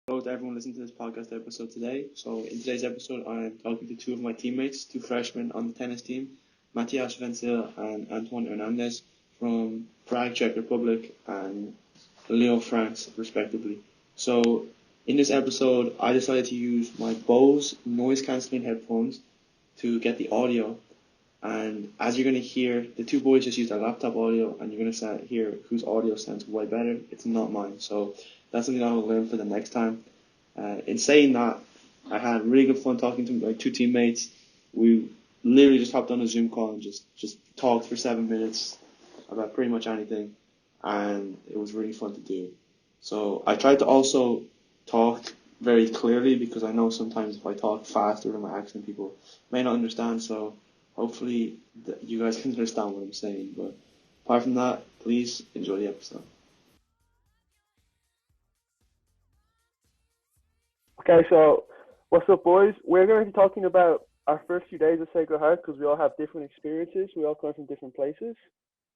Hello to everyone listening to this podcast episode today. So, in today's episode, I'm talking to two of my teammates, two freshmen on the tennis team, Matias Vencil and Antoine Hernandez from Prague, Czech Republic, and Lyon, France, respectively. So, in this episode, I decided to use my Bose noise cancelling headphones to get the audio. And as you're going to hear, the two boys just use their laptop audio, and you're going to hear whose audio sounds way better. It's not mine. So, that's something I will learn for the next time. In saying that, I had really good fun talking to my two teammates. We literally just hopped on a Zoom call and just talked for 7 minutes about pretty much anything, and it was really fun to do. So I tried to also talk very clearly because I know sometimes if I talk faster than my accent, people may not understand. So hopefully you guys can understand what I'm saying. But apart from that, please enjoy the episode. Okay, so what's up, boys? We're going to be talking about our first few days of Sacred Heart because we all have different experiences. We all come from different places.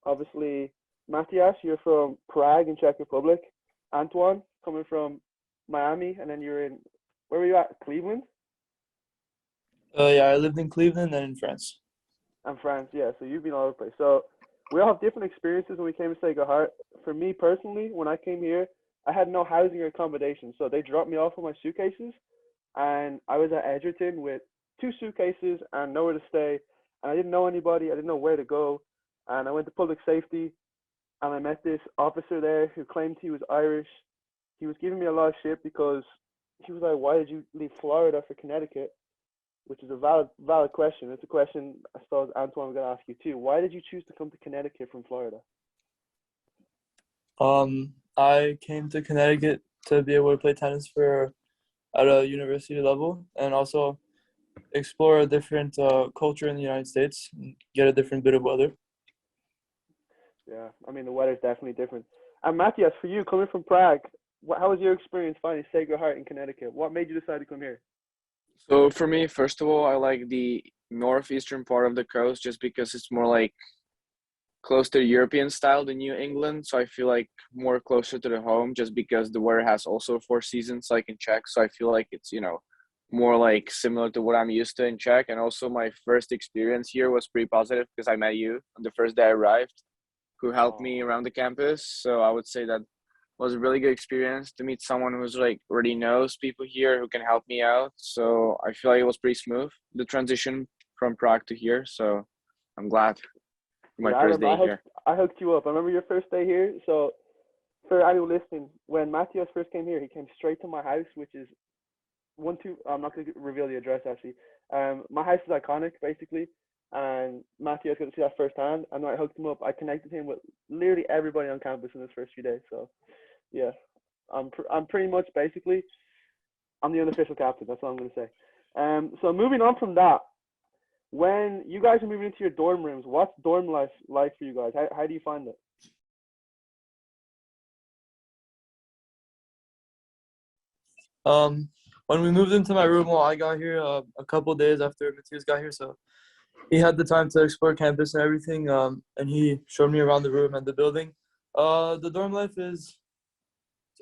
Obviously, Matthias, you're from Prague in Czech Republic. Antoine, coming from Miami, and then you're in, where were you at? Cleveland Yeah, I lived in Cleveland and in France. and France. Yeah, so you've been all over the place. So we all have different experiences when we came to Sacred Heart. For me personally, when I came here, I had no housing or accommodation, so they dropped me off with my suitcases and I was at Edgerton with two suitcases and nowhere to stay. And I didn't know anybody. I didn't know where to go. And I went to public safety and I met this officer there who claimed he was Irish. He was giving me a lot of shit because he was like, "Why did you leave Florida for Connecticut?" Which is a valid question. It's a question I suppose Antoine was gonna ask you too. Why did you choose to come to Connecticut from Florida? I came to Connecticut to be able to play tennis for at a university level and also explore a different culture in the United States and get a different bit of weather. Yeah, I mean the weather's definitely different. And Matthias, for you coming from Prague, how was your experience finding Sacred Heart in Connecticut? What made you decide to come here? So for me, first of all, I like the northeastern part of the coast just because it's more like close to European style than New England. So I feel like more closer to the home just because the weather has also four seasons like in Czech. So I feel like it's, more like similar to what I'm used to in Czech. And also my first experience here was pretty positive because I met you on the first day I arrived, who helped me Oh, around the campus. So I would say that was a really good experience to meet someone who's like already knows people here who can help me out. So I feel like it was pretty smooth, the transition from Prague to here. So I'm glad for my yeah, I first remember day here. I hooked you up. I remember your first day here. So for anyone listening, when Matthias first came here, he came straight to my house, which is one two. I'm not going to reveal the address actually. My house is iconic basically, and Matthias got to see that firsthand. And when I hooked him up, I connected him with literally everybody on campus in his first few days. So yeah, I'm pretty much basically I'm the unofficial captain. That's all I'm going to say. So moving on from that, when you guys are moving into your dorm rooms, what's dorm life like for you guys? How do you find it? Um, when we moved into my room, well, I got here a couple days after Matthias got here, so he had the time to explore campus and everything. And he showed me around the room and the building. The dorm life is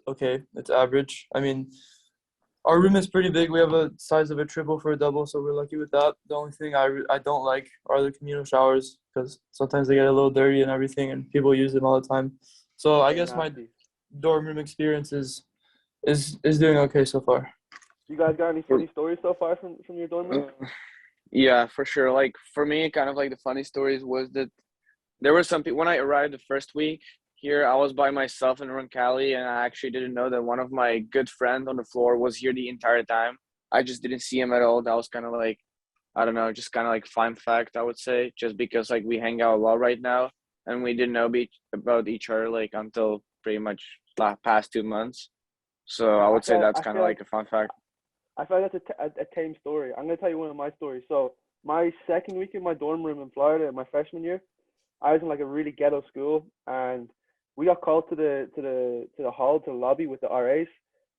okay. It's average. I mean, our room is pretty big. We have a size of a triple for a double, so we're lucky with that. The only thing I don't like are the communal showers because sometimes they get a little dirty and everything, and people use them all the time. So I They're guess my nasty. dorm room experience is doing okay so far. You guys got any For, funny stories so far from your dorm room? uh, yeah, for sure. Like for me, kind of like the funny stories was that there were some people when I arrived the first week here, I was by myself in Roncalli, and I actually didn't know that one of my good friends on the floor was here the entire time. I just didn't see him at all. That was kind of like, I don't know, just kind of like fun fact, I would say, just because like we hang out a lot right now, and we didn't know about each other like until pretty much past 2 months. So I I would say feel that's I kind of feel like like a fun fact. I feel like that's a tame story. I'm gonna tell you one of my stories. So my second week in my dorm room in Florida, my freshman year, I was in like a really ghetto school, and we got called to the hall to the lobby with the RAs,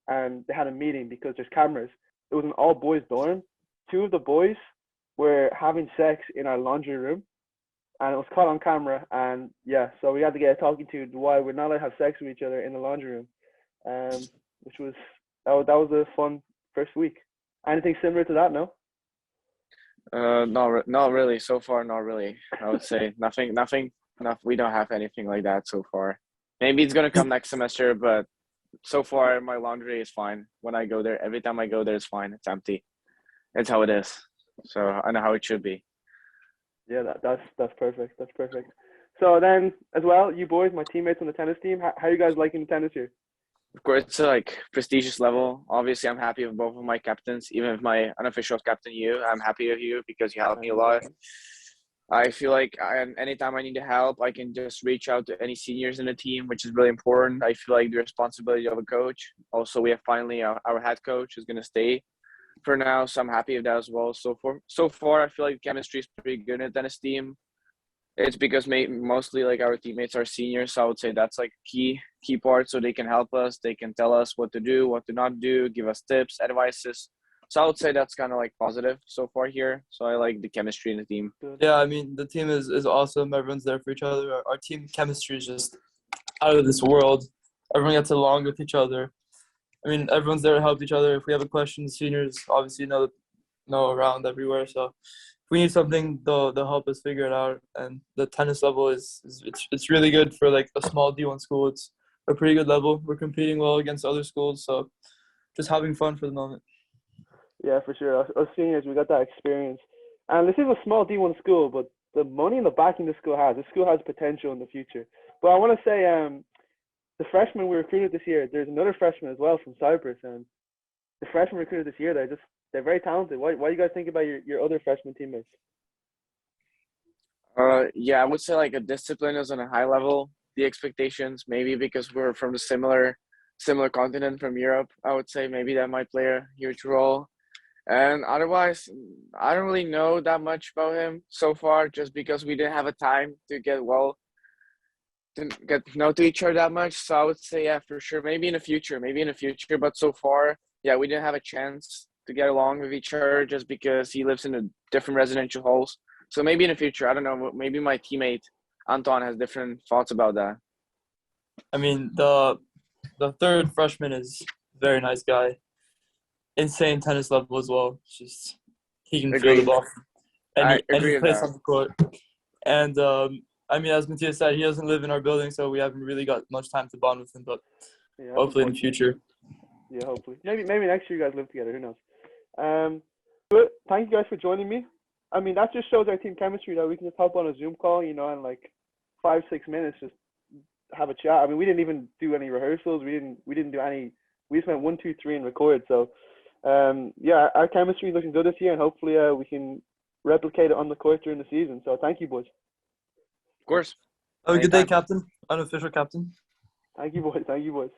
and they had a meeting because there's cameras. It was an all boys dorm. Two of the boys were having sex in our laundry room, and it was caught on camera. And yeah, so we had to get a talking to why we're not allowed to have sex with each other in the laundry room, which was that was a fun first week. Anything similar to that? No. Not really. So far, not really. I would say nothing. We don't have anything like that so far. Maybe it's gonna come next semester, but so far my laundry is fine. When I go there, every time I go there, it's fine. It's empty. It's how it is. So I know how it should be. Yeah, that's perfect. That's perfect. So then, as well, you boys, my teammates on the tennis team, how you guys liking the tennis here? Of course, it's a like prestigious level. Obviously, I'm happy with both of my captains. Even if my unofficial captain, I'm happy with you because you helped me a lot. I feel like anytime I need help, I can just reach out to any seniors in the team, which is really important. I feel like the responsibility of a coach. Also, we have finally our head coach is going to stay for now, so I'm happy with that as well. So far, I feel like chemistry is pretty good in the tennis team. It's because mostly like our teammates are seniors, so I would say that's like key part. So they can help us, they can tell us what to do, what to not do, give us tips, advices. So I would say that's kind of like positive so far here. So I like the chemistry in the team. Yeah, I mean the team is awesome. Everyone's there for each other. Our team chemistry is just out of this world. Everyone gets along with each other. I mean, everyone's there to help each other. If we have a question, the seniors obviously know around everywhere. So if we need something, they'll help us figure it out. And the tennis level is it's really good for like a small D1 school. It's a pretty good level. We're competing well against other schools, so just having fun for the moment. Yeah, for sure. Us seniors, we got that experience. And this is a small D1 school, but the money and the backing the school has potential in the future. But I want to say, the freshmen we recruited this year, there's another freshman as well from Cyprus, and the freshmen recruited this year, they're very talented. What do you guys think about your other freshman teammates? Yeah, I would say like a discipline is on a high level. The expectations, maybe because we're from the similar continent from Europe, I would say maybe that might play a huge role. And otherwise, I don't really know that much about him so far, just because we didn't have a time to get to know to each other that much. So I would say, yeah, for sure, maybe in the future, But so far, yeah, we didn't have a chance to get along with each other just because he lives in a different residential halls. So maybe in the future, I don't know. Maybe my teammate Anton has different thoughts about that. I mean, the third freshman is a very nice guy. Insane tennis level as well. It's just he can feel the Agreed. ball I any agree with place that. on the court. And I mean, as Matthias said, he doesn't live in our building, so we haven't really got much time to bond with him. But Yeah, that's hopefully in the unfortunate. future. Yeah, hopefully. Maybe next year you guys live together. Who knows? But thank you guys for joining me. I mean, that just shows our team chemistry that we can just hop on a Zoom call, and like 5-6 minutes just have a chat. I mean, we didn't even do any rehearsals. We didn't do any. We just went 1, 2, 3 and record. So, yeah, our chemistry is looking good this year, and hopefully, we can replicate it on the court during the season. So, thank you, boys. Of course. Have a good day, Anytime. Captain. Unofficial captain. Thank you, boys. Thank you, boys.